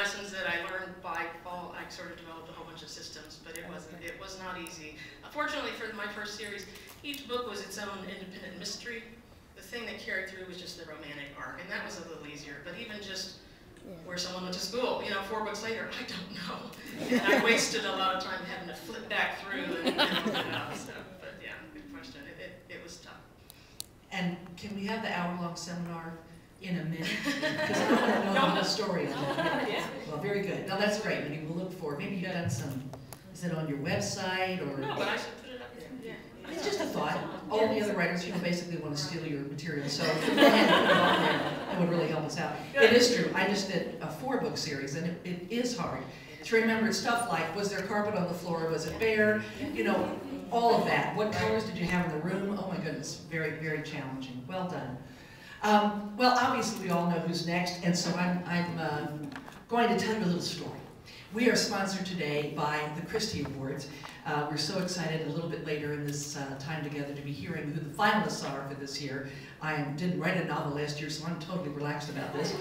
lessons that I learned by fall, I sort of developed a whole bunch of systems, but it was not easy. Fortunately for my first series, each book was its own independent mystery. The thing that carried through was just the romantic arc, and that was a little easier. But even just where someone went to school, you know, 4 books later, I don't know. And I wasted a lot of time having to flip back through and open it up. So, but yeah, good question. It was tough. And can we have the hour-long seminar in a minute? Because I want to know the whole story of that. Yeah. Well, very good. Now that's great. Maybe we'll look for. Maybe you've done some. Is it on your website or? No, but I should put it up there. Yeah. It's just a thought. All the other writers, you know, basically want to steal your material, so if you go ahead and put it on there, it would really help us out. It is true. I just did a 4-book series, and it is hard to remember stuff like, was there carpet on the floor? Was it bare? You know, all of that. What colors did you have in the room? Oh my goodness, very, very challenging. Well done. Well, obviously we all know who's next, and so I'm going to tell you a little story. We are sponsored today by the Christie Awards. We're so excited a little bit later in this time together to be hearing who the finalists are for this year. I didn't write a novel last year, so I'm totally relaxed about this.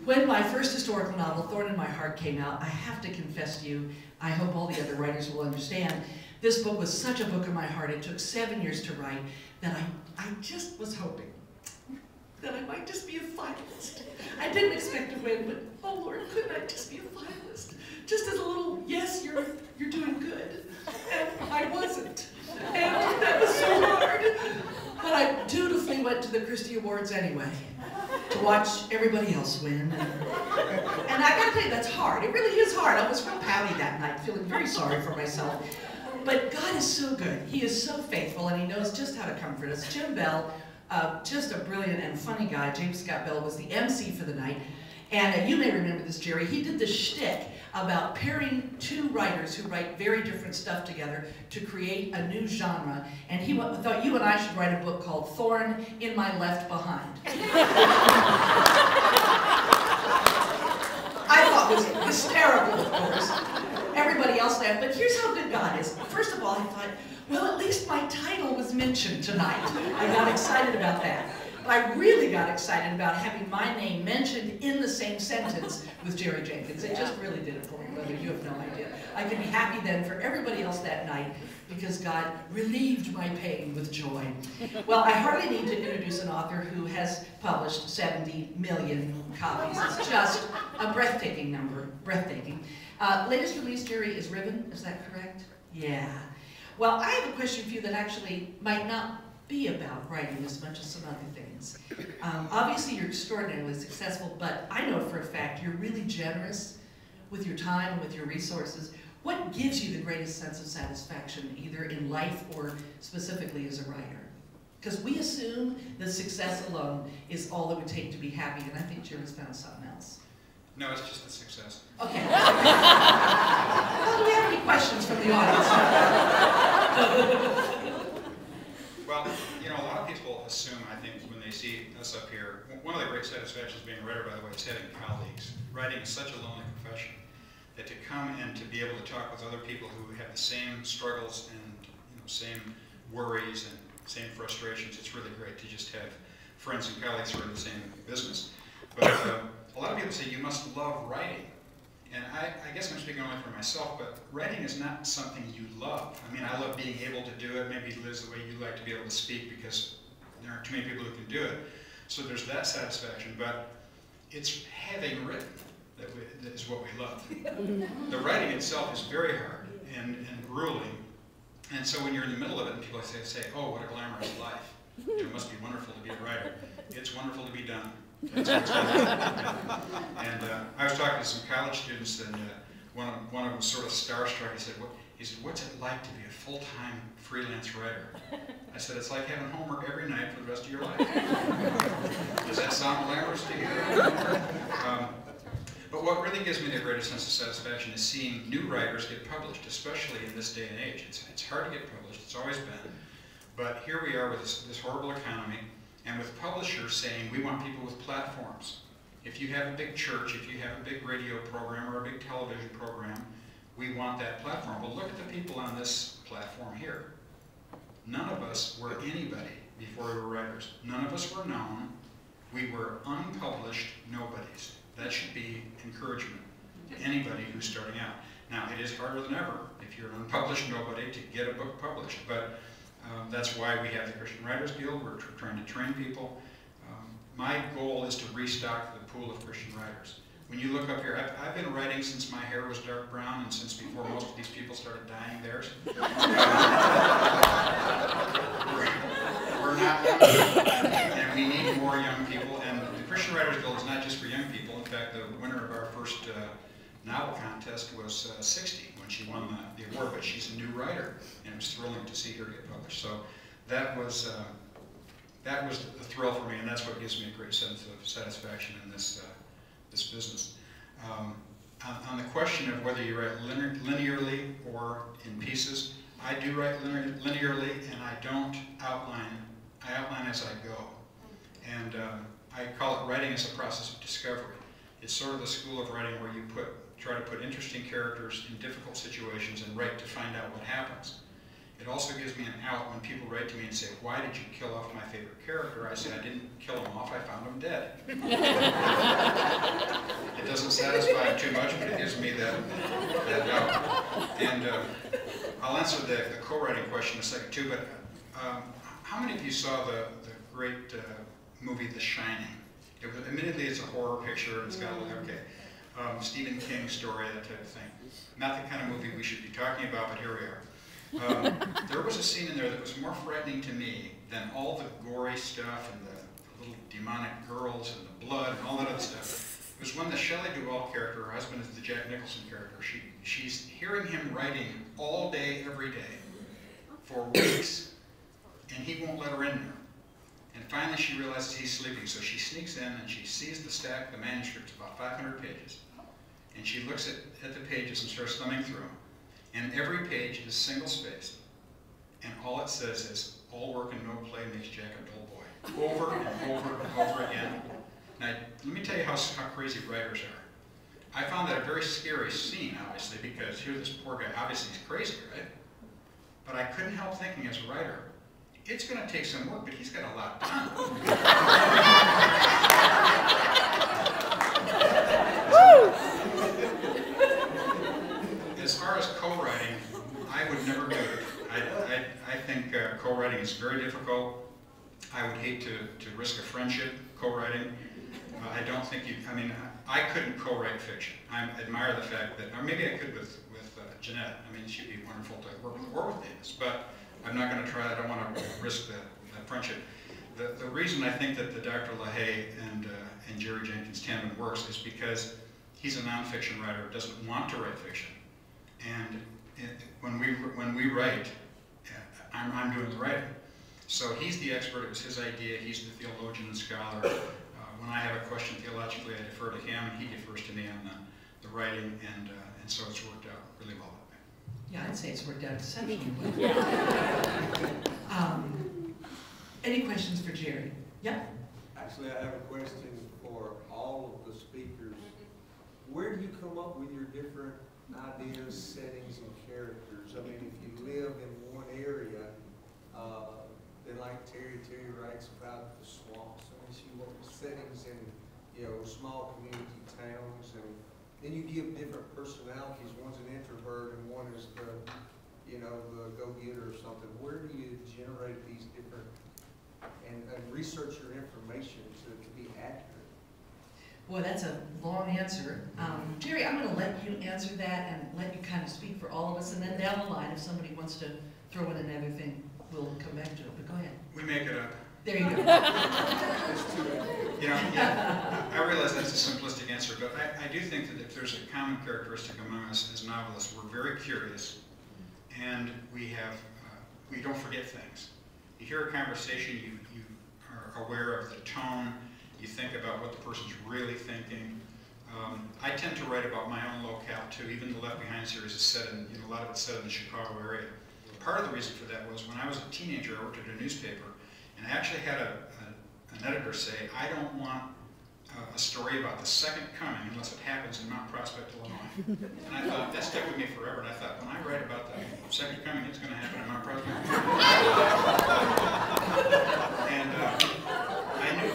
When my first historical novel, Thorn in My Heart, came out, I have to confess to you, I hope all the other writers will understand, this book was such a book of my heart. It took 7 years to write that I just was hoping that I might just be a finalist. I didn't expect to win, but oh Lord, couldn't I just be a finalist? Just as a little, yes, you're doing good. And I wasn't. And that was so hard. But I dutifully went to the Christie Awards anyway, to watch everybody else win. And I gotta tell you, that's hard. It really is hard. I was real pouty that night, feeling very sorry for myself. But God is so good. He is so faithful, and he knows just how to comfort us. Jim Bell, just a brilliant and funny guy. James Scott Bell was the MC for the night. And you may remember this, Jerry. He did this shtick about pairing 2 writers who write very different stuff together to create a new genre. And he thought you and I should write a book called Thorn in My Left Behind. I thought it was hysterical, of course. Everybody else laughed, but here's how good God is. First of all, I thought, well, at least my title was mentioned tonight. I got excited about that. But I really got excited about having my name mentioned in the same sentence with Jerry Jenkins. It just really did it for me, brother. You have no idea. I could be happy then for everybody else that night because God relieved my pain with joy. Well, I hardly need to introduce an author who has published 70 million copies. It's just a breathtaking number. Breathtaking. Latest release, Jerry, is Ribbon. Is that correct? Yeah. Well, I have a question for you that actually might not be about writing as much as some other things. Obviously, you're extraordinarily successful, but I know for a fact you're really generous with your time and with your resources. What gives you the greatest sense of satisfaction, either in life or specifically as a writer? Because we assume that success alone is all it would take to be happy, and I think Jerry's found something else. No, it's just the success. Okay. Well, do we have any questions from the audience? Well, you know, a lot of people assume, I think, when they see us up here, one of the great satisfactions of being a writer, by the way, is having colleagues. Writing is such a lonely profession that to come and to be able to talk with other people who have the same struggles and same worries and same frustrations, it's really great to just have friends and colleagues who are in the same business. But a lot of people say you must love writing. And I guess I'm speaking only for myself, but writing is not something you love. I mean, I love being able to do it. Maybe, Liz, the way you like to be able to speak because there aren't too many people who can do it. So there's that satisfaction, but it's having written that is what we love. The writing itself is very hard and grueling. And so when you're in the middle of it and people say, oh, what a glamorous life. It must be wonderful to be a writer. It's wonderful to be done. That's what's going on. And I was talking to some college students, and one of them was sort of starstruck. He said, what's it like to be a full-time freelance writer? I said, it's like having homework every night for the rest of your life. Does that sound glamorous to you? But what really gives me the greatest sense of satisfaction is seeing new writers get published, especially in this day and age. It's hard to get published, it's always been. But here we are with this horrible economy, and with publishers saying, we want people with platforms. If you have a big church, if you have a big radio program or a big television program, we want that platform. Well, look at the people on this platform here. None of us were anybody before we were writers. None of us were known. We were unpublished nobodies. that should be encouragement to anybody who's starting out. Now, it is harder than ever if you're an unpublished nobody to get a book published, but that's why we have the Christian Writers Guild. We're trying to train people. My goal is to restock the pool of Christian writers. When you look up here, I've been writing since my hair was dark brown and since before most of these people started dyeing theirs. We're not young people, and we need more young people. And the Christian Writers Guild is not just for young people. In fact, the winner of our first novel contest was 60 when she won the award, but she's a new writer, and it was thrilling to see her get published. So that was a thrill for me, and that's what gives me a great sense of satisfaction in this business. On the question of whether you write linearly or in pieces, I do write linearly, and I don't outline. I outline as I go. And I call it writing as a process of discovery. It's sort of the school of writing where you try to put interesting characters in difficult situations and write to find out what happens. It also gives me an out when people write to me and say, why did you kill off my favorite character? I say, I didn't kill him off, I found him dead. It doesn't satisfy him too much, but it gives me that out. And I'll answer the co-writing question in a second too, but how many of you saw the great movie The Shining? Admittedly, it's a horror picture, it's got a little, Stephen King story, that type of thing. Not the kind of movie we should be talking about, but here we are. There was a scene in there that was more frightening to me than all the gory stuff and the little demonic girls and the blood and all that other stuff. It was when the Shelley Duvall character, her husband is the Jack Nicholson character, she's hearing him writing all day, every day, for weeks, and he won't let her in there. And finally she realizes he's sleeping, so she sneaks in and she sees the stack, the manuscript's about 500 pages. And she looks at the pages and starts thumbing through them. And every page is single-spaced, and all it says is, all work and no play makes Jack a dull boy. Over and over and over again. Now, let me tell you how crazy writers are. I found that a very scary scene, obviously, because here this poor guy, obviously he's crazy, right? But I couldn't help thinking as a writer, it's going to take some work, but he's got a lot done. As far as co-writing, I would never do it. I think co-writing is very difficult. I would hate to risk a friendship co-writing. I don't think I couldn't co-write fiction. I admire the fact that, or maybe I could with Jeanette. I mean, she'd be wonderful to work with Davis, but I'm not going to try that. I don't want to risk the friendship. The reason I think that the Dr. LaHaye and Jerry Jenkins tandem works is because he's a nonfiction writer who doesn't want to write fiction. And when we write, I'm doing the writing. So he's the expert. It was his idea. He's the theologian and scholar. When I have a question theologically, I defer to him, and he defers to me on the writing, and so it's worked out really well that way. Yeah, I'd say it's worked out exceptionally well. Any questions for Jerry? Yeah? Actually, I have a question for all of the speakers. Where do you come up with your different ideas, settings, and characters? I mean, if you live in one area, then like Terry writes about the swamps. I mean, she wants settings in, small community towns, and then you give different personalities. One's an introvert, and one is the go-getter or something. Where do you generate these different and research your information to be accurate? Boy, that's a long answer. Jerry, I'm going to let you answer that and let you kind of speak for all of us, and then down the line, if somebody wants to throw in another thing, we'll come back to it, but go ahead. We make it up. There you go. I realize that's a simplistic answer, but I do think that if there's a common characteristic among us as novelists, we're very curious, and we don't forget things. You hear a conversation, you are aware of the tone, you think about what the person's really thinking. I tend to write about my own locale too. Even the Left Behind series is set in, a lot of it's set in the Chicago area. Part of the reason for that was when I was a teenager, I worked at a newspaper, and I actually had an editor say, I don't want a story about the second coming unless it happens in Mount Prospect, Illinois. And I thought, that stuck with me forever, and I thought, when I write about the second coming, it's going to happen in Mount Prospect. And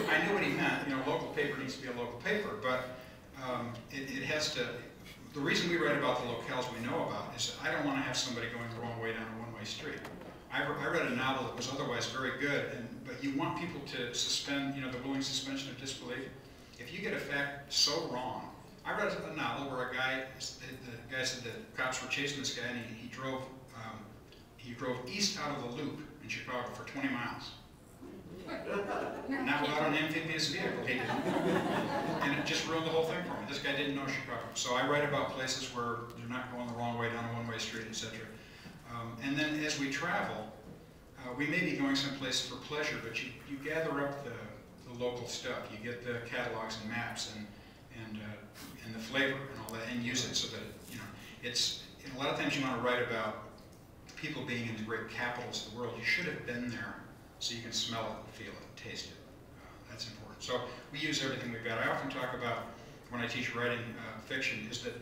I knew what he meant. Local paper needs to be a local paper, but it has to, the reason we write about the locales we know about is that I don't want to have somebody going the wrong way down a one-way street. I read a novel that was otherwise very good, but you want people to suspend, the willing suspension of disbelief. If you get a fact so wrong, I read a novel where the guy said that cops were chasing this guy, and he drove east out of the loop in Chicago for 20 miles. Not without an amphibious vehicle, he didn't. And it just ruined the whole thing for me. This guy didn't know Chicago. So I write about places where they're not going the wrong way down a one-way street, etc. And then as we travel, we may be going someplace for pleasure, but you gather up the local stuff. You get the catalogs and maps and the flavor and all that, and use it so that it's. A lot of times you want to write about people being in the great capitals of the world. You should have been there so you can smell it, and feel it, and taste it. That's important. So we use everything we've got. I often talk about, when I teach writing fiction, is that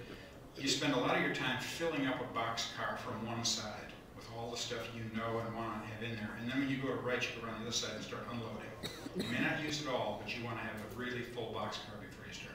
you spend a lot of your time filling up a boxcar from one side with all the stuff you know and want to have in there. And then when you go to write, you go around the other side and start unloading. You may not use it all, but you want to have a really full boxcar before you start.